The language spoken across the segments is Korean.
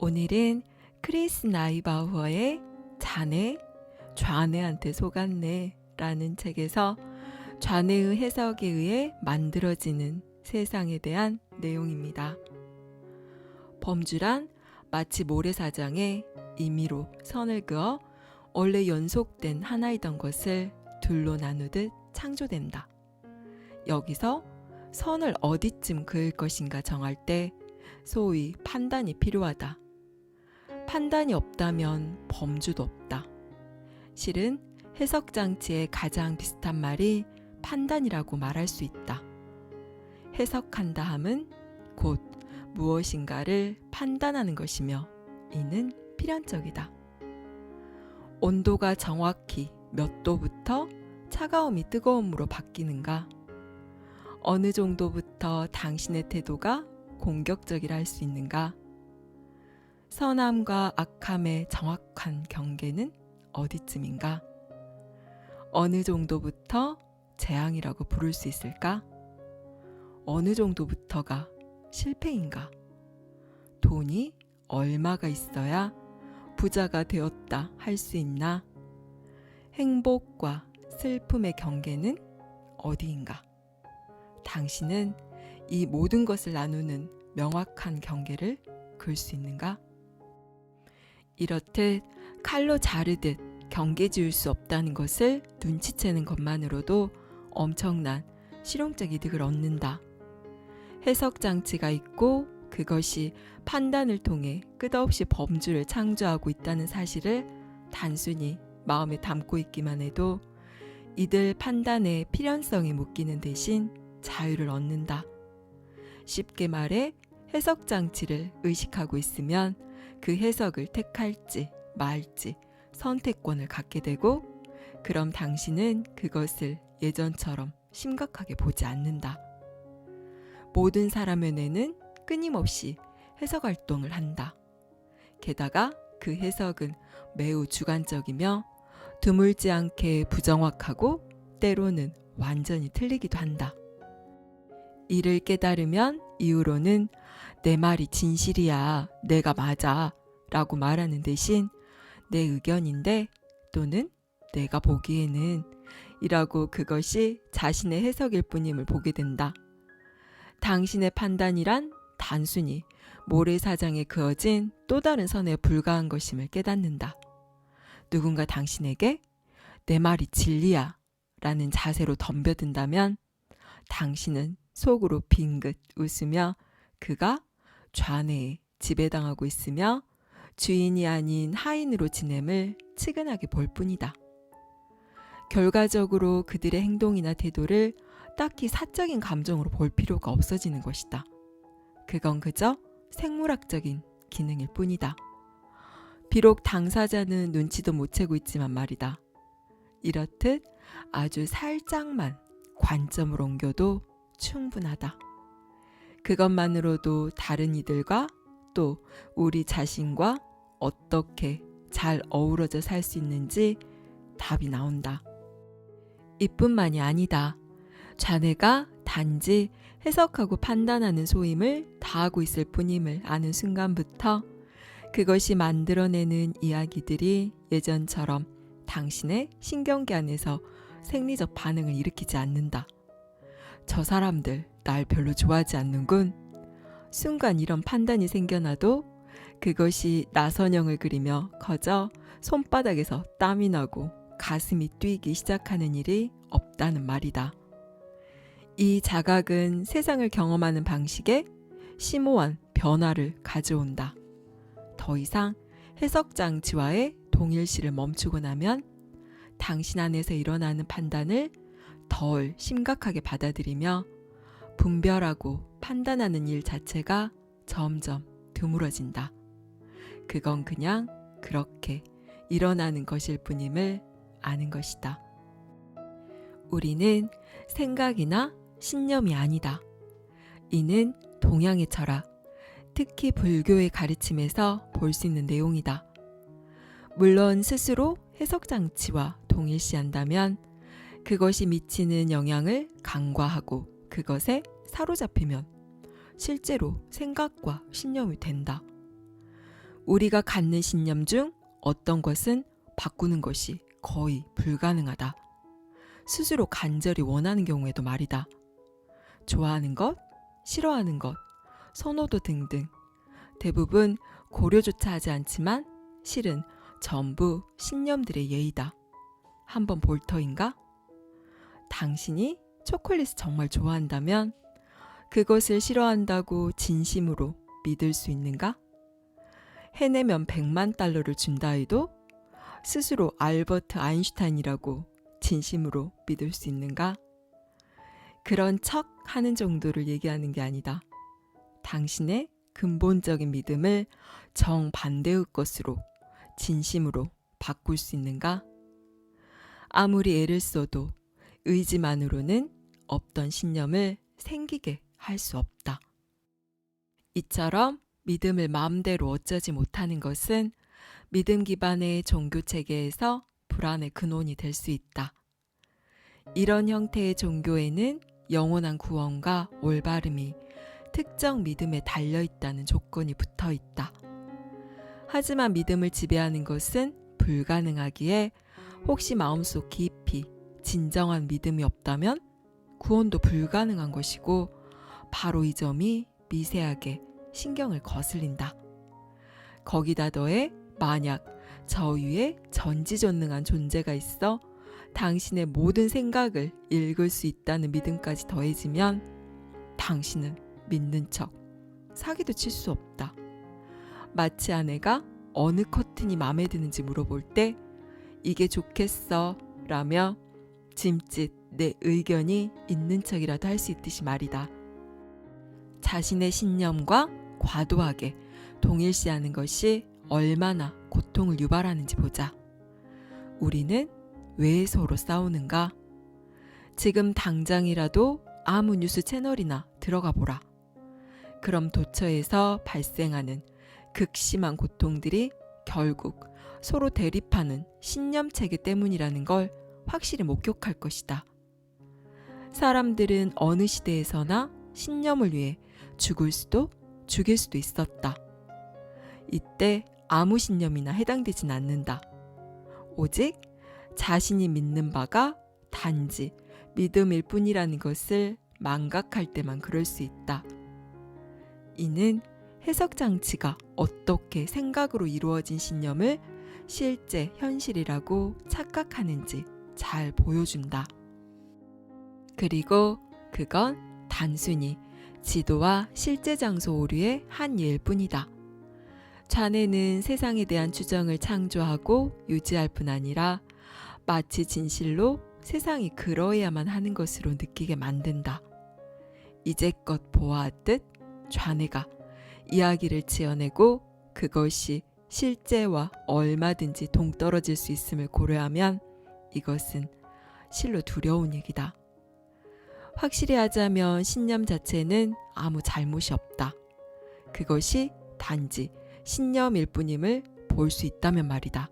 오늘은 크리스 나이바우어의 자네, 좌뇌한테 속았네 라는 책에서 좌뇌의 해석에 의해 만들어지는 세상에 대한 내용입니다. 범주란 마치 모래사장에 임의로 선을 그어 원래 연속된 하나이던 것을 둘로 나누듯 창조된다. 여기서 선을 어디쯤 그을 것인가 정할 때 소위 판단이 필요하다. 판단이 없다면 범주도 없다. 실은 해석장치의 가장 비슷한 말이 판단이라고 말할 수 있다. 해석한다 함은 곧 무엇인가를 판단하는 것이며 이는 필연적이다. 온도가 정확히 몇 도부터 차가움이 뜨거움으로 바뀌는가? 어느 정도부터 당신의 태도가 공격적이라 할 수 있는가? 선함과 악함의 정확한 경계는 어디쯤인가? 어느 정도부터 재앙이라고 부를 수 있을까? 어느 정도부터가 실패인가? 돈이 얼마가 있어야 부자가 되었다 할 수 있나? 행복과 슬픔의 경계는 어디인가? 당신은 이 모든 것을 나누는 명확한 경계를 그을 수 있는가? 이렇듯 칼로 자르듯 경계 지을 수 없다는 것을 눈치채는 것만으로도 엄청난 실용적 이득을 얻는다. 해석 장치가 있고 그것이 판단을 통해 끝없이 범주를 창조하고 있다는 사실을 단순히 마음에 담고 있기만 해도 이들 판단의 필연성에 묶이는 대신 자유를 얻는다. 쉽게 말해 해석 장치를 의식하고 있으면 그 해석을 택할지 말지 선택권을 갖게 되고 그럼 당신은 그것을 예전처럼 심각하게 보지 않는다. 모든 사람의 뇌는 끊임없이 해석 활동을 한다. 게다가 그 해석은 매우 주관적이며 드물지 않게 부정확하고 때로는 완전히 틀리기도 한다. 이를 깨달으면 이후로는 내 말이 진실이야, 내가 맞아 라고 말하는 대신 내 의견인데 또는 내가 보기에는 이라고 그것이 자신의 해석일 뿐임을 보게 된다. 당신의 판단이란 단순히 모래사장에 그어진 또 다른 선에 불과한 것임을 깨닫는다. 누군가 당신에게 내 말이 진리야 라는 자세로 덤벼든다면 당신은 속으로 빙긋 웃으며 그가 좌뇌에 지배당하고 있으며 주인이 아닌 하인으로 지냄을 측은하게 볼 뿐이다. 결과적으로 그들의 행동이나 태도를 딱히 사적인 감정으로 볼 필요가 없어지는 것이다. 그건 그저 생물학적인 기능일 뿐이다. 비록 당사자는 눈치도 못 채고 있지만 말이다. 이렇듯 아주 살짝만 관점을 옮겨도 충분하다. 그것만으로도 다른 이들과 또 우리 자신과 어떻게 잘 어우러져 살 수 있는지 답이 나온다. 이뿐만이 아니다. 자네가 단지 해석하고 판단하는 소임을 다하고 있을 뿐임을 아는 순간부터 그것이 만들어내는 이야기들이 예전처럼 당신의 신경계 안에서 생리적 반응을 일으키지 않는다. 저 사람들 날 별로 좋아하지 않는군. 순간 이런 판단이 생겨나도 그것이 나선형을 그리며 커져 손바닥에서 땀이 나고 가슴이 뛰기 시작하는 일이 없다는 말이다. 이 자각은 세상을 경험하는 방식에 심오한 변화를 가져온다. 더 이상 해석 장치와의 동일시를 멈추고 나면 당신 안에서 일어나는 판단을 덜 심각하게 받아들이며 분별하고 판단하는 일 자체가 점점 드물어진다. 그건 그냥 그렇게 일어나는 것일 뿐임을 아는 것이다. 우리는 생각이나 신념이 아니다. 이는 동양의 철학, 특히 불교의 가르침에서 볼 수 있는 내용이다. 물론 스스로 해석장치와 동일시한다면 그것이 미치는 영향을 간과하고 그것에 사로잡히면 실제로 생각과 신념이 된다. 우리가 갖는 신념 중 어떤 것은 바꾸는 것이 거의 불가능하다. 스스로 간절히 원하는 경우에도 말이다. 좋아하는 것, 싫어하는 것, 선호도 등등 대부분 고려조차 하지 않지만 실은 전부 신념들의 예이다. 한번 볼 터인가? 당신이 초콜릿을 정말 좋아한다면 그것을 싫어한다고 진심으로 믿을 수 있는가? 해내면 100만 달러를 준다 해도 스스로 알버트 아인슈타인이라고 진심으로 믿을 수 있는가? 그런 척 하는 정도를 얘기하는 게 아니다. 당신의 근본적인 믿음을 정반대의 것으로 진심으로 바꿀 수 있는가? 아무리 애를 써도 의지만으로는 없던 신념을 생기게 할 수 없다. 이처럼 믿음을 마음대로 어쩌지 못하는 것은 믿음 기반의 종교 체계에서 불안의 근원이 될 수 있다. 이런 형태의 종교에는 영원한 구원과 올바름이 특정 믿음에 달려 있다는 조건이 붙어 있다. 하지만 믿음을 지배하는 것은 불가능하기에 혹시 마음속 깊이 진정한 믿음이 없다면 구원도 불가능한 것이고 바로 이 점이 미세하게 신경을 거슬린다. 거기다 더해 만약 저 위에 전지전능한 존재가 있어 당신의 모든 생각을 읽을 수 있다는 믿음까지 더해지면 당신은 믿는 척 사기도 칠 수 없다. 마치 아내가 어느 커튼이 마음에 드는지 물어볼 때 이게 좋겠어 라며 짐짓 내 의견이 있는 척이라도 할 수 있듯이 말이다. 자신의 신념과 과도하게 동일시하는 것이 얼마나 고통을 유발하는지 보자. 우리는 왜 서로 싸우는가? 지금 당장이라도 아무 뉴스 채널이나 들어가 보라. 그럼 도처에서 발생하는 극심한 고통들이 결국 서로 대립하는 신념 체계 때문이라는 걸 확실히 목격할 것이다. 사람들은 어느 시대에서나 신념을 위해 죽을 수도 죽일 수도 있었다. 이때 아무 신념이나 해당되진 않는다. 오직 자신이 믿는 바가 단지 믿음일 뿐이라는 것을 망각할 때만 그럴 수 있다. 이는 해석 장치가 어떻게 생각으로 이루어진 신념을 실제 현실이라고 착각하는지 잘 보여준다. 그리고 그건 단순히 지도와 실제 장소 오류의 한 예일 뿐이다. 자네는 세상에 대한 추정을 창조하고 유지할 뿐 아니라 마치 진실로 세상이 그러해야만 하는 것으로 느끼게 만든다. 이제껏 보아왔듯 좌뇌가 이야기를 지어내고 그것이 실제와 얼마든지 동떨어질 수 있음을 고려하면 이것은 실로 두려운 얘기다. 확실히 하자면 신념 자체는 아무 잘못이 없다. 그것이 단지 신념일 뿐임을 볼 수 있다면 말이다.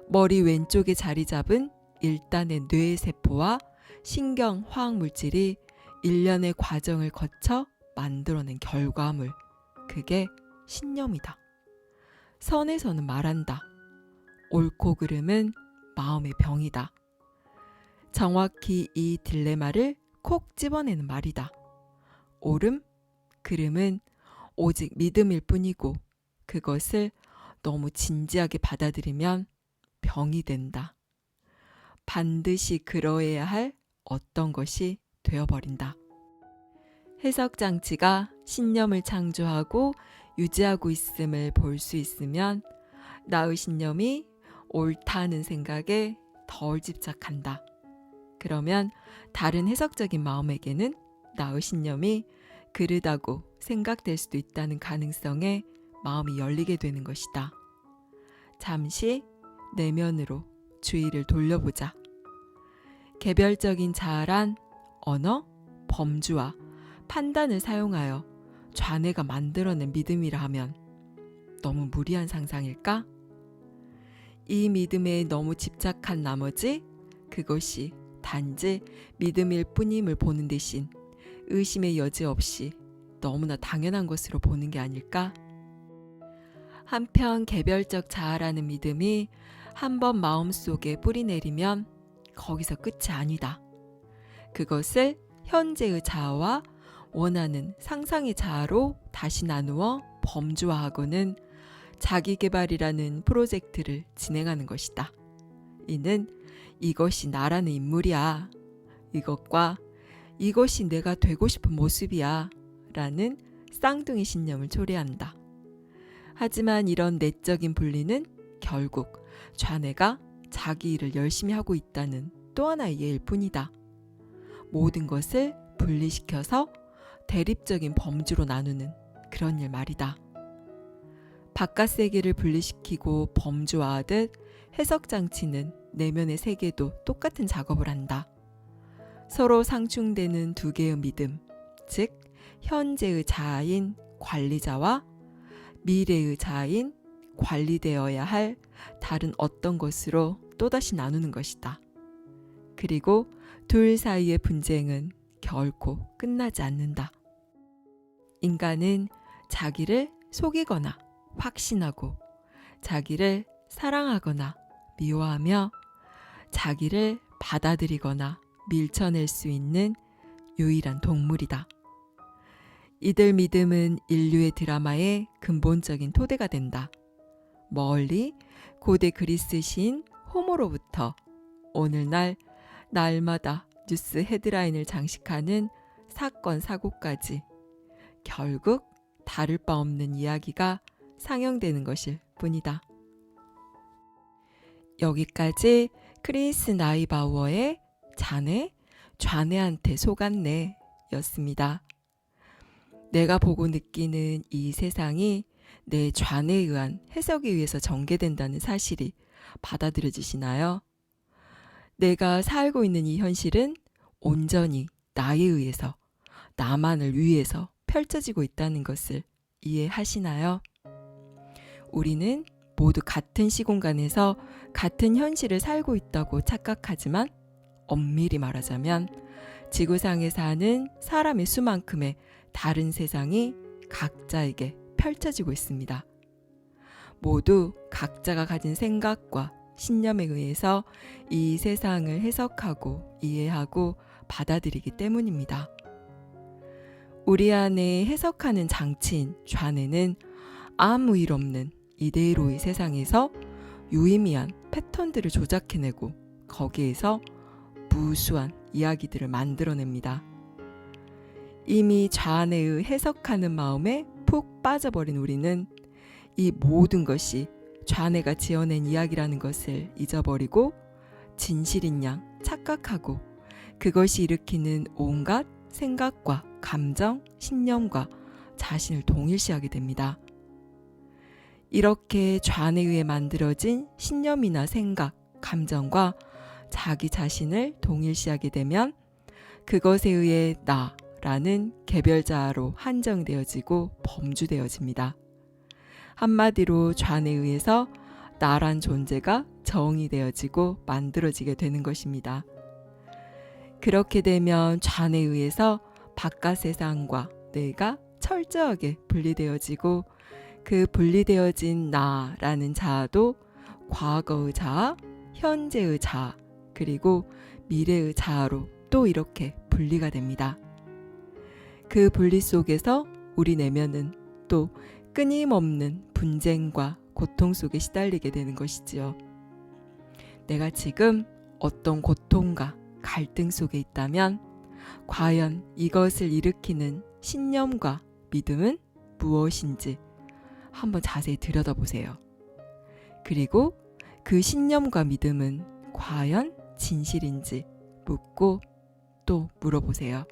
머리 왼쪽에 자리 잡은 일단의 뇌의 세포와 신경 화학 물질이 일련의 과정을 거쳐 만들어낸 결과물, 그게 신념이다. 선에서는 말한다. 옳고 그름은 마음의 병이다. 정확히 이 딜레마를 콕 집어내는 말이다. 옳음, 그름은 오직 믿음일 뿐이고 그것을 너무 진지하게 받아들이면 병이 된다. 반드시 그러해야 할 어떤 것이 되어버린다. 해석 장치가 신념을 창조하고 유지하고 있음을 볼 수 있으면 나의 신념이 옳다는 생각에 덜 집착한다. 그러면 다른 해석적인 마음에게는 나의 신념이 그르다고 생각될 수도 있다는 가능성에 마음이 열리게 되는 것이다. 잠시 내면으로 주의를 돌려보자. 개별적인 자아란 언어, 범주와 판단을 사용하여 좌뇌가 만들어낸 믿음이라 하면 너무 무리한 상상일까? 이 믿음에 너무 집착한 나머지 그것이 단지 믿음일 뿐임을 보는 대신 의심의 여지 없이 너무나 당연한 것으로 보는 게 아닐까? 한편 개별적 자아라는 믿음이 한번 마음속에 뿌리 내리면 거기서 끝이 아니다. 그것을 현재의 자아와 원하는 상상의 자아로 다시 나누어 범주화하고는 자기개발이라는 프로젝트를 진행하는 것이다. 이는 이것이 나라는 인물이야. 이것과 이것이 내가 되고 싶은 모습이야. 라는 쌍둥이 신념을 초래한다. 하지만 이런 내적인 분리는 결국 좌뇌가 자기 일을 열심히 하고 있다는 또 하나의 예일 뿐이다. 모든 것을 분리시켜서 대립적인 범주로 나누는 그런 일 말이다. 바깥 세계를 분리시키고 범주화하듯 해석장치는 내면의 세계도 똑같은 작업을 한다. 서로 상충되는 두 개의 믿음, 즉 현재의 자아인 관리자와 미래의 자아인 관리되어야 할 다른 어떤 것으로 또다시 나누는 것이다. 그리고 둘 사이의 분쟁은 결코 끝나지 않는다. 인간은 자기를 속이거나 확신하고 자기를 사랑하거나 미워하며 자기를 받아들이거나 밀쳐낼 수 있는 유일한 동물이다. 이들 믿음은 인류의 드라마의 근본적인 토대가 된다. 멀리 고대 그리스 시인 호모로부터 오늘날 날마다 뉴스 헤드라인을 장식하는 사건 사고까지 결국 다를 바 없는 이야기가 상영되는 것일 뿐이다. 여기까지 크리스 나이바우어의 자네, 좌뇌한테 속았네 였습니다. 내가 보고 느끼는 이 세상이 내 좌뇌에 의한 해석에 의해서 전개된다는 사실이 받아들여지시나요? 내가 살고 있는 이 현실은 온전히 나에 의해서, 나만을 위해서 펼쳐지고 있다는 것을 이해하시나요? 우리는 모두 같은 시공간에서 같은 현실을 살고 있다고 착각하지만 엄밀히 말하자면 지구상에 사는 사람의 수만큼의 다른 세상이 각자에게 펼쳐지고 있습니다. 모두 각자가 가진 생각과 신념에 의해서 이 세상을 해석하고 이해하고 받아들이기 때문입니다. 우리 안에 해석하는 장치인 좌뇌는 아무 일 없는 이대로의 세상에서 유의미한 패턴들을 조작해내고 거기에서 무수한 이야기들을 만들어냅니다. 이미 좌뇌의 해석하는 마음에 푹 빠져버린 우리는 이 모든 것이 좌뇌가 지어낸 이야기라는 것을 잊어버리고 진실인 양 착각하고 그것이 일으키는 온갖 생각과 감정, 신념과 자신을 동일시하게 됩니다. 이렇게 좌뇌에 의해 만들어진 신념이나 생각, 감정과 자기 자신을 동일시하게 되면 그것에 의해 나라는 개별자아로 한정되어지고 범주되어집니다. 한마디로 좌뇌에 의해서 나란 존재가 정의되어지고 만들어지게 되는 것입니다. 그렇게 되면 좌뇌에 의해서 바깥 세상과 내가 철저하게 분리되어지고 그 분리되어진 나라는 자아도 과거의 자아, 현재의 자아, 그리고 미래의 자아로 또 이렇게 분리가 됩니다. 그 분리 속에서 우리 내면은 또 끊임없는 분쟁과 고통 속에 시달리게 되는 것이지요. 내가 지금 어떤 고통과 갈등 속에 있다면 과연 이것을 일으키는 신념과 믿음은 무엇인지 한번 자세히 들여다보세요. 그리고 그 신념과 믿음은 과연 진실인지 묻고 또 물어보세요.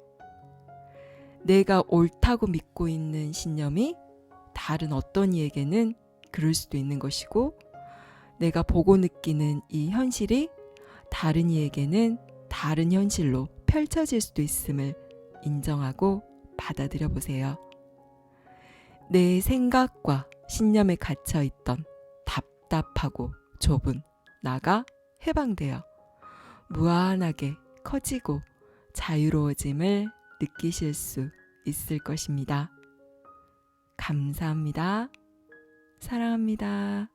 내가 옳다고 믿고 있는 신념이 다른 어떤 이에게는 그럴 수도 있는 것이고 내가 보고 느끼는 이 현실이 다른 이에게는 다른 현실로 펼쳐질 수도 있음을 인정하고 받아들여 보세요. 내 생각과 신념에 갇혀 있던 답답하고 좁은 나가 해방되어 무한하게 커지고 자유로워짐을 느끼실 수 있을 것입니다. 감사합니다. 사랑합니다.